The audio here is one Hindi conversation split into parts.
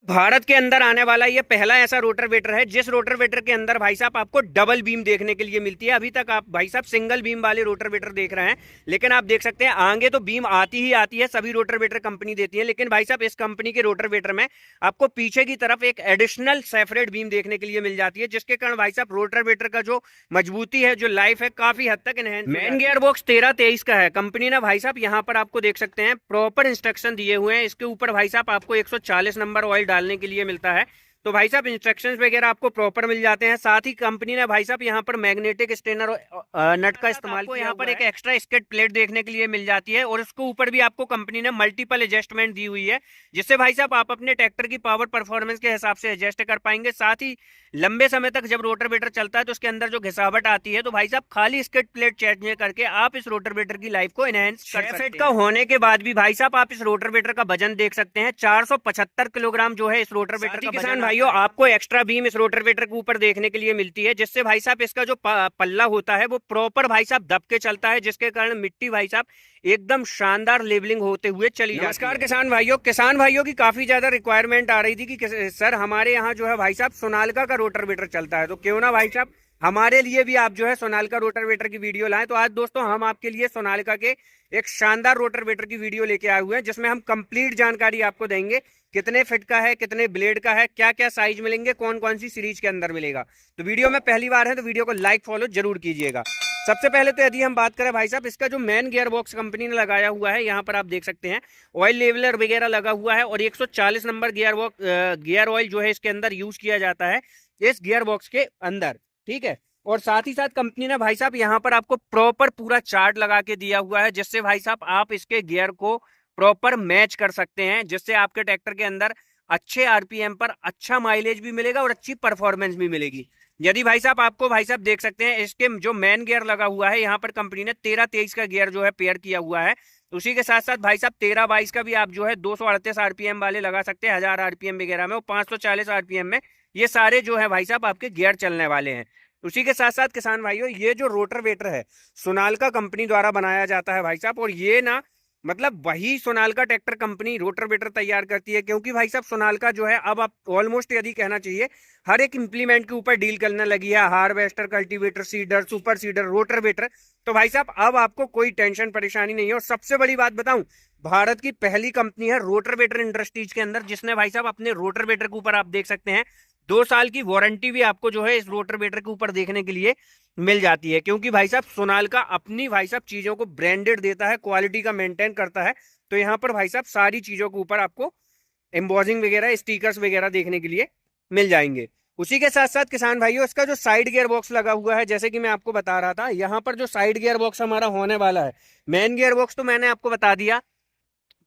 भारत के अंदर आने वाला ये पहला ऐसा रोटरवेटर है जिस रोटरवेटर के अंदर भाई साहब आपको डबल बीम देखने के लिए मिलती है। अभी तक आप भाई साहब सिंगल बीम वाले रोटरवेटर देख रहे हैं, लेकिन आप देख सकते हैं आगे तो बीम आती ही आती है, सभी रोटरवेटर कंपनी देती है। लेकिन भाई साहब इस कंपनी के रोटरवेटर में आपको पीछे की तरफ एक एडिशनल सेपरेट बीम देखने के लिए मिल जाती है, जिसके कारण भाई साहब रोटरवेटर का जो मजबूती है, जो लाइफ है, काफी हद तक इनहेंस। मेन गियर बॉक्स 1323 का है कंपनी ने भाई साहब। यहाँ पर आपको देख सकते हैं प्रॉपर इंस्ट्रक्शन दिए हुए हैं। इसके ऊपर भाई साहब आपको 140 नंबर ऑयल डालने के लिए मिलता है। तो भाई साहब इंस्ट्रक्शंस वगैरह आपको प्रॉपर मिल जाते हैं। साथ ही कंपनी ने भाई साहब यहाँ पर मैग्नेटिक स्टेनर नट का इस्तेमाल किया। यहाँ पर एक एक्स्ट्रा स्किड प्लेट देखने के लिए मिल जाती है और उसके ऊपर भी आपको कंपनी ने मल्टीपल एडजस्टमेंट दी हुई है, जिससे भाई साहब आप अपने ट्रैक्टर की पावर परफॉर्मेंस के हिसाब से एडजस्ट कर पाएंगे। साथ ही लंबे समय तक जब रोटरवेटर चलता है तो उसके अंदर जो घिसावट आती है, तो भाई साहब खाली स्किड प्लेट चेंज करके आप इस रोटरवेटर की लाइफ को एनहेंस कर सकते हैं। का होने के बाद भी भाई साहब आप इस रोटरवेटर का वजन देख सकते हैं, 475 किलोग्राम जो है इस रोटरवेटर का। किसान भाइयों, आपको एक्स्ट्रा बीम इस रोटरवेटर के ऊपर देखने के लिए मिलती है, जिससे भाई साहब इसका जो पल्ला होता है वो प्रॉपर भाई साहब दब के चलता है, जिसके कारण मिट्टी भाई साहब एकदम शानदार लेवलिंग होते हुए चली जाती है। नमस्कार किसान भाइयों की काफी ज्यादा रिक्वायरमेंट आ रही थी कि सर हमारे यहाँ जो है भाई साहब सोनालिका का रोटरवेटर चलता है, तो क्यों ना भाई साहब हमारे लिए भी आप जो है सोनालिका रोटरवेटर की वीडियो लाएं। तो आज दोस्तों हम आपके लिए सोनालिका के एक शानदार रोटरवेटर की वीडियो लेके आए हुए हैं, जिसमें हम कंप्लीट जानकारी आपको देंगे। कितने फिट का है, कितने ब्लेड का है, क्या क्या साइज मिलेंगे, कौन कौन सी सीरीज के अंदर मिलेगा। तो वीडियो में पहली बार है तो वीडियो को लाइक फॉलो जरूर कीजिएगा। सबसे पहले तो यदि हम बात करें भाई साहब, इसका जो मेन गियर बॉक्स कंपनी ने लगाया हुआ है, यहाँ पर आप देख सकते हैं ऑयल लेवलर वगैरह लगा हुआ है और 140 नंबर गियर ऑयल जो है इसके अंदर यूज किया जाता है इस गियर बॉक्स के अंदर, ठीक है। और साथ ही साथ कंपनी ने भाई साहब यहाँ पर आपको प्रॉपर पूरा चार्ट लगा के दिया हुआ है, जिससे भाई साहब आप इसके गियर को प्रॉपर मैच कर सकते हैं, जिससे आपके ट्रैक्टर के अंदर अच्छे आरपीएम पर अच्छा माइलेज भी मिलेगा और अच्छी परफॉर्मेंस भी मिलेगी। यदि भाई साहब आपको भाई साहब देख सकते हैं इसके जो मेन गियर लगा हुआ है, यहाँ पर कंपनी ने 1323 का गियर जो है पेयर किया हुआ है। उसी के साथ साथ भाई साहब 1322 का भी आप जो है 238 आरपीएम वाले लगा सकते हैं, 1000 आरपीएम वगैरह में, और 540 आरपीएम में ये सारे जो है भाई साहब आपके गियर चलने वाले हैं। उसी के साथ साथ किसान भाइयों, ये जो रोटरवेटर है सोनालिका कंपनी द्वारा बनाया जाता है भाई साहब, और ये ना मतलब वही सोनालिका ट्रैक्टर कंपनी रोटरवेटर तैयार करती है, क्योंकि भाई साहब सोनालिका जो है अब आप ऑलमोस्ट यदि कहना चाहिए हर एक इंप्लीमेंट के ऊपर डील करने लगी है। Harvester, cultivator, seeder, super seeder, rotavator. तो भाई साहब अब आपको कोई टेंशन परेशानी नहीं है। और सबसे बड़ी बात बताऊं, भारत की पहली कंपनी है रोटरवेटर इंडस्ट्रीज के अंदर जिसने भाई साहब अपने रोटरवेटर के ऊपर आप देख सकते हैं 2 साल की वारंटी भी आपको जो है इस रोटरवेटर के ऊपर देखने के लिए मिल जाती है, क्योंकि भाई साहब सोनालिका अपनी भाई साहब चीजों को ब्रांडेड देता है, क्वालिटी का मेंटेन करता है। तो यहाँ पर भाई साहब सारी चीजों के ऊपर आपको एम्बोजिंग वगैरह, स्टिकर्स वगैरह देखने के लिए मिल जाएंगे। उसी के साथ साथ किसान भाइयों, इसका जो साइड गियर बॉक्स लगा हुआ है, जैसे कि मैं आपको बता रहा था, यहाँ पर जो साइड गियर बॉक्स हमारा होने वाला है, मेन गियर बॉक्स तो मैंने आपको बता दिया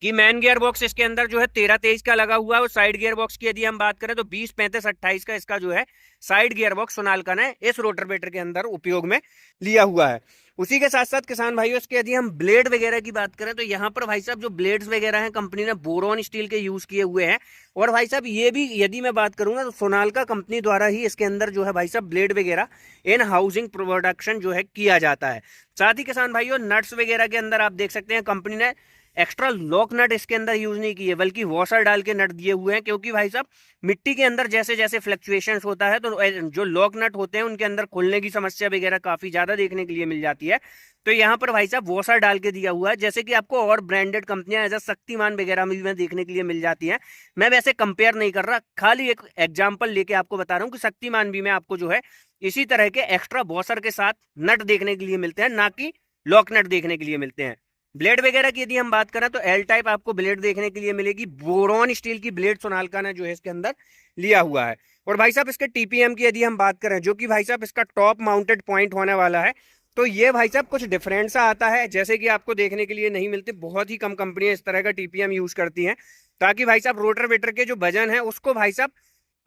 कि मेन गियर बॉक्स इसके अंदर जो है 1323 का लगा हुआ है। और साइड गियर बॉक्स की यदि हम बात करें तो 20, 35, 28 का इसका जो है साइड गियर बॉक्स सोनालिका ने इस रोटरवेटर के अंदर उपयोग में लिया हुआ है। उसी के साथ साथ किसान भाइयों, इसके यदि हम ब्लेड वगैरह की बात करें तो यहाँ पर भाई साहब जो ब्लेड्स वगैरह हैं कंपनी ने बोरॉन स्टील के यूज किए हुए हैं। और भाई साहब ये भी यदि मैं बात करूंगा तो सोनालिका कंपनी द्वारा ही इसके अंदर जो है भाई साहब ब्लेड वगैरह इन हाउसिंग प्रोडक्शन जो है किया जाता है। साथ ही किसान भाइयों नट्स वगैरह के अंदर आप देख सकते हैं कंपनी ने एक्स्ट्रा लॉक नट इसके अंदर यूज नहीं किए, बल्कि वॉशर डाल के नट दिए हुए हैं, क्योंकि भाई साहब मिट्टी के अंदर जैसे जैसे फ्लक्चुएशंस होता है तो जो लॉक नट होते हैं उनके अंदर खुलने की समस्या वगैरह काफी ज्यादा देखने के लिए मिल जाती है। तो यहाँ पर भाई साहब वॉशर डाल के दिया हुआ है, जैसे कि आपको और ब्रांडेड कंपनियां एज शक्तिमान वगैरह में देखने के लिए मिल जाती हैं। मैं वैसे कंपेयर नहीं कर रहा, खाली एक एग्जाम्पल लेके आपको बता रहा हूँ कि शक्तिमान भी में आपको जो है इसी तरह के एक्स्ट्रा वॉशर के साथ नट देखने के लिए मिलते हैं, ना कि लॉक नट देखने के लिए मिलते हैं। ब्लेड वगैरह की यदि हम बात करें तो एल टाइप आपको ब्लेड देखने के लिए मिलेगी। बोरॉन स्टील की ब्लेड सोनालिका ने जो है इसके अंदर लिया हुआ है। और भाई साहब इसके टीपीएम की यदि हम बात करें, जो कि भाई साहब इसका टॉप माउंटेड पॉइंट होने वाला है, तो ये भाई साहब कुछ डिफरेंट सा आता है, जैसे कि आपको देखने के लिए नहीं मिलते। बहुत ही कम कंपनियां इस तरह का टीपीएम यूज करती हैं, ताकि भाई साहब रोटरवेटर के जो वजन है उसको भाई साहब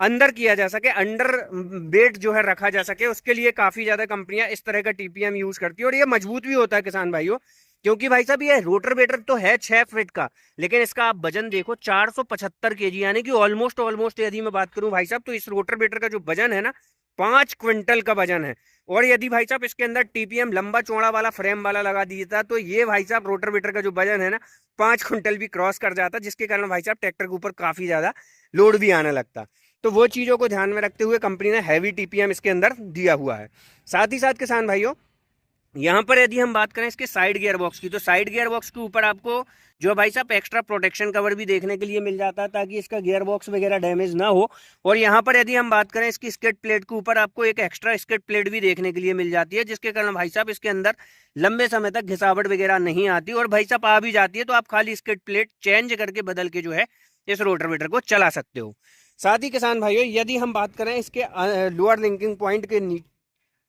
अंदर किया जा सके, अंडर वेट जो है रखा जा सके। उसके लिए काफी ज्यादा कंपनियां इस तरह का टीपीएम यूज करती है। और ये मजबूत भी होता है किसान भाइयों, क्योंकि भाई साहब ये रोटरवेटर तो है 6 फीट का, लेकिन इसका आप वजन देखो 475 केजी, यानी कि ऑलमोस्ट यदि मैं बात करूं भाई साहब, तो इस रोटरवेटर का जो वजन है ना 5 क्विंटल का वजन है। और यदि भाई साहब इसके अंदर टीपीएम लंबा चौड़ा वाला फ्रेम वाला लगा दिया था तो ये भाई साहब रोटावेटर का जो वजन है ना 5 क्विंटल भी क्रॉस कर जाता, जिसके कारण भाई साहब ट्रैक्टर के ऊपर काफी ज्यादा लोड भी आने लगता। तो वो चीजों को ध्यान में रखते हुए कंपनी ने हैवी टीपीएम इसके अंदर दिया हुआ है। साथ ही साथ किसान भाइयों, यहाँ पर यदि हम बात करें इसके साइड गियर बॉक्स की, तो साइड गियर बॉक्स के ऊपर आपको जो भाई साहब एक्स्ट्रा प्रोटेक्शन कवर भी देखने के लिए मिल जाता है ताकि इसका गियर बॉक्स वगैरह डैमेज ना हो। और यहाँ पर यदि हम बात करें इसकी स्किड प्लेट के ऊपर आपको एक एक्स्ट्रा स्किड प्लेट भी देखने के लिए मिल जाती है, जिसके कारण भाई साहब इसके अंदर लंबे समय तक घिसावट वगैरह नहीं आती। और भाई साहब आ भी जाती है तो आप खाली स्किड प्लेट चेंज करके बदल के जो है इस रोटावेटर को चला सकते हो। साथ ही किसान भाइयों, यदि हम बात करें इसके लोअर लिंकिंग पॉइंट के,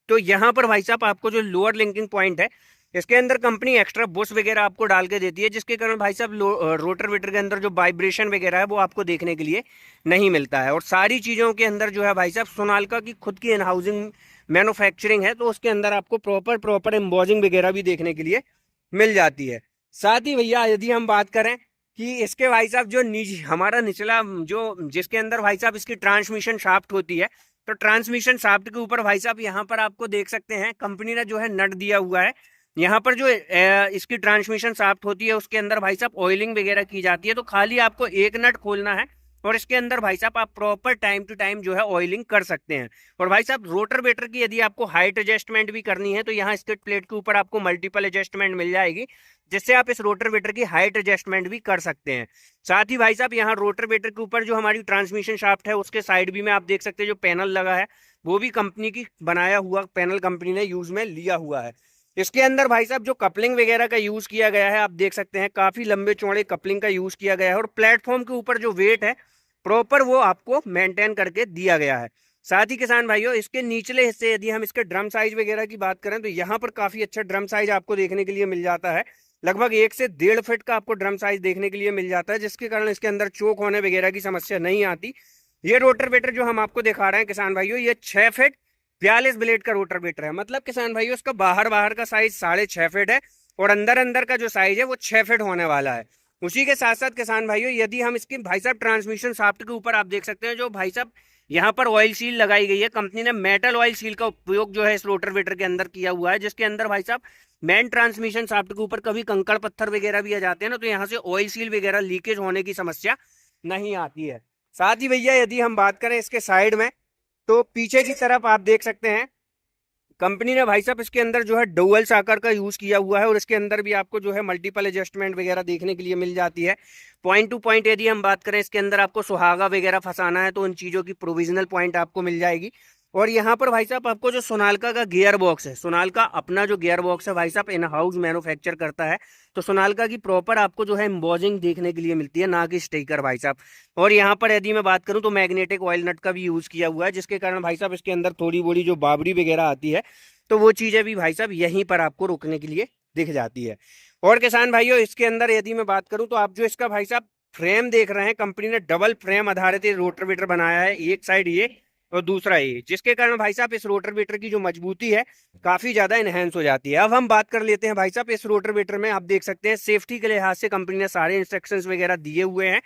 तो यहाँ पर भाई साहब आपको जो लोअर लिंकिंग पॉइंट है इसके अंदर कंपनी एक्स्ट्रा बुश वगैरह आपको डाल के देती है, जिसके कारण भाई साहब रोटावेटर के अंदर जो वाइब्रेशन वगैरह है वो आपको देखने के लिए नहीं मिलता है। और सारी चीज़ों के अंदर जो है भाई साहब सोनालिका की खुद की इन हाउसिंग मैन्युफैक्चरिंग है, तो उसके अंदर आपको प्रॉपर एम्बोजिंग वगैरह भी देखने के लिए मिल जाती है। साथ ही भैया यदि हम बात करें कि इसके भाई साहब जो हमारा निचला जो जिसके अंदर भाई साहब इसकी ट्रांसमिशन शाफ्ट होती है, तो ट्रांसमिशन शाफ्ट के ऊपर भाई साहब यहाँ पर आपको देख सकते हैं कंपनी ने जो है नट दिया हुआ है। यहाँ पर जो इसकी ट्रांसमिशन शाफ्ट होती है उसके अंदर भाई साहब ऑयलिंग वगैरह की जाती है, तो खाली आपको एक नट खोलना है और इसके अंदर भाई साहब आप प्रॉपर टाइम टू टाइम जो है ऑयलिंग कर सकते हैं। और भाई साहब रोटावेटर की यदि आपको हाइट एडजस्टमेंट भी करनी है तो यहाँ स्किड प्लेट के ऊपर आपको मल्टीपल एडजस्टमेंट मिल जाएगी, जिससे आप इस रोटावेटर की हाइट एडजस्टमेंट भी कर सकते हैं। साथ ही भाई साहब यहाँ रोटावेटर के ऊपर जो हमारी ट्रांसमिशन शाफ्ट है उसके साइड भी में आप देख सकते हैं जो पैनल लगा है वो भी कंपनी की बनाया हुआ पैनल कंपनी ने यूज में लिया हुआ है। इसके अंदर भाई साहब जो कपलिंग वगैरह का यूज किया गया है आप देख सकते हैं काफी लंबे चौड़े कपलिंग का यूज किया गया है। और प्लेटफॉर्म के ऊपर जो वेट है प्रॉपर वो आपको मेंटेन करके दिया गया है। साथ ही किसान भाइयों, इसके निचले हिस्से यदि हम इसके ड्रम साइज वगैरह की बात करें तो यहाँ पर काफी अच्छा ड्रम साइज आपको देखने के लिए मिल जाता है। लगभग 1 से 1.5 फीट का आपको ड्रम साइज देखने के लिए मिल जाता है, जिसके कारण इसके अंदर चोक होने वगैरह की समस्या नहीं आती। ये रोटावेटर जो हम आपको दिखा रहे हैं किसान भाइयों, ये 6 फीट 42 ब्लेड का रोटावेटर है। मतलब किसान भाइयों इसका बाहर का साइज 6.5 फीट है और अंदर का जो साइज है वो 6 फीट होने वाला है। उसी के साथ साथ किसान भाइयों यदि हम इसकी भाई साहब ट्रांसमिशन शाफ्ट के ऊपर आप देख सकते हैं जो भाई साहब यहाँ पर ऑयल सील लगाई गई है, कंपनी ने मेटल ऑयल सील का उपयोग जो है इस रोटावेटर के अंदर किया हुआ है, जिसके अंदर भाई साहब मेन ट्रांसमिशन शाफ्ट के ऊपर कभी कंकड़ पत्थर वगैरह भी आ जाते हैं ना, तो यहाँ से ऑयल सील वगैरह लीकेज होने की समस्या नहीं आती है। साथ ही भैया यदि हम बात करें इसके साइड में, तो पीछे की तरफ आप देख सकते हैं कंपनी ने भाई साहब इसके अंदर जो है डुअल साकर का यूज किया हुआ है और इसके अंदर भी आपको जो है मल्टीपल एडजस्टमेंट वगैरह देखने के लिए मिल जाती है। पॉइंट टू पॉइंट यदि हम बात करें इसके अंदर आपको सुहागा वगैरह फंसाना है तो उन चीज़ों की प्रोविजनल पॉइंट आपको मिल जाएगी। और यहाँ पर भाई साहब आपको जो सोनालिका का गियर बॉक्स है, सोनालिका अपना जो गियर बॉक्स है भाई साहब इन हाउस मैन्युफैक्चर करता है, तो सोनालिका की प्रॉपर आपको जो है एम्बोजिंग देखने के लिए मिलती है, ना कि स्टिकर भाई साहब। और यहाँ पर यदि मैं बात करूँ तो मैग्नेटिक ऑयल नट का भी यूज किया हुआ है, जिसके कारण भाई साहब इसके अंदर थोड़ी बड़ी जो बाबरी वगैरह आती है तो वो चीज़ें भी भाई साहब यहीं पर आपको रुकने के लिए दिख जाती है। और किसान भाइयों इसके अंदर यदि मैं बात करूं तो आप जो इसका भाई साहब फ्रेम देख रहे हैं, कंपनी ने डबल फ्रेम आधारित रोटावेटर बनाया है, एक साइड ये और दूसरा ये, जिसके कारण भाई साहब इस रोटावेटर की जो मजबूती है काफी ज्यादा इनहेंस हो जाती है। अब हम बात कर लेते हैं भाई साहब इस रोटावेटर में आप देख सकते हैं सेफ्टी के लिहाज से कंपनी ने सारे इंस्ट्रक्शंस वगैरह दिए हुए हैं।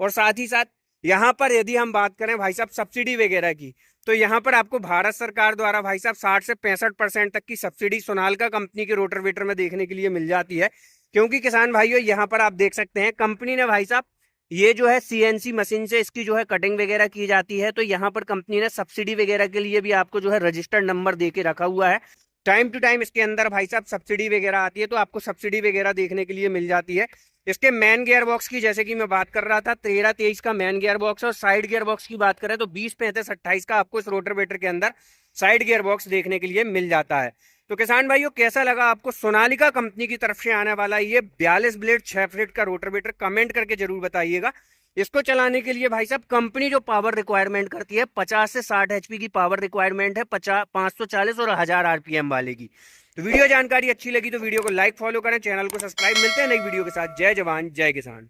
और साथ ही साथ यहाँ पर यदि हम बात करें भाई साहब सब्सिडी वगैरह की, तो यहाँ पर आपको भारत सरकार द्वारा भाई साहब 60 से 65% तक की सब्सिडी सोनालिका कंपनी के रोटावेटर में देखने के लिए मिल जाती है। क्योंकि किसान भाइयों यहाँ पर आप देख सकते हैं कंपनी ने भाई साहब ये जो है सीएनसी मशीन से इसकी जो है कटिंग वगैरह की जाती है, तो यहाँ पर कंपनी ने सब्सिडी वगैरह के लिए भी आपको जो है रजिस्टर्ड नंबर दे के रखा हुआ है। टाइम टू टाइम इसके अंदर भाई साहब सब्सिडी वगैरह आती है तो आपको सब्सिडी वगैरह देखने के लिए मिल जाती है। इसके मैन गियर बॉक्स की जैसे कि मैं बात कर रहा था 13-23 का मैन गियर बॉक्स, और साइड गियर बॉक्स की बात करें तो 20-35-28 का आपको इस रोटावेटर के अंदर साइड गियर बॉक्स देखने के लिए मिल जाता है। तो किसान भाइयों कैसा लगा आपको सोनालिका कंपनी की तरफ से आने वाला ये 42 ब्लेड 6 फीट का रोटावेटर, कमेंट करके जरूर बताइएगा। इसको चलाने के लिए भाई साहब कंपनी जो पावर रिक्वायरमेंट करती है 50 से 60 HP की पावर रिक्वायरमेंट है, 540 और 1000 RPM वाले की। तो वीडियो जानकारी अच्छी लगी तो वीडियो को लाइक फॉलो करें, चैनल को सब्सक्राइब। मिलते हैं नई वीडियो के साथ। जय जवान जय किसान।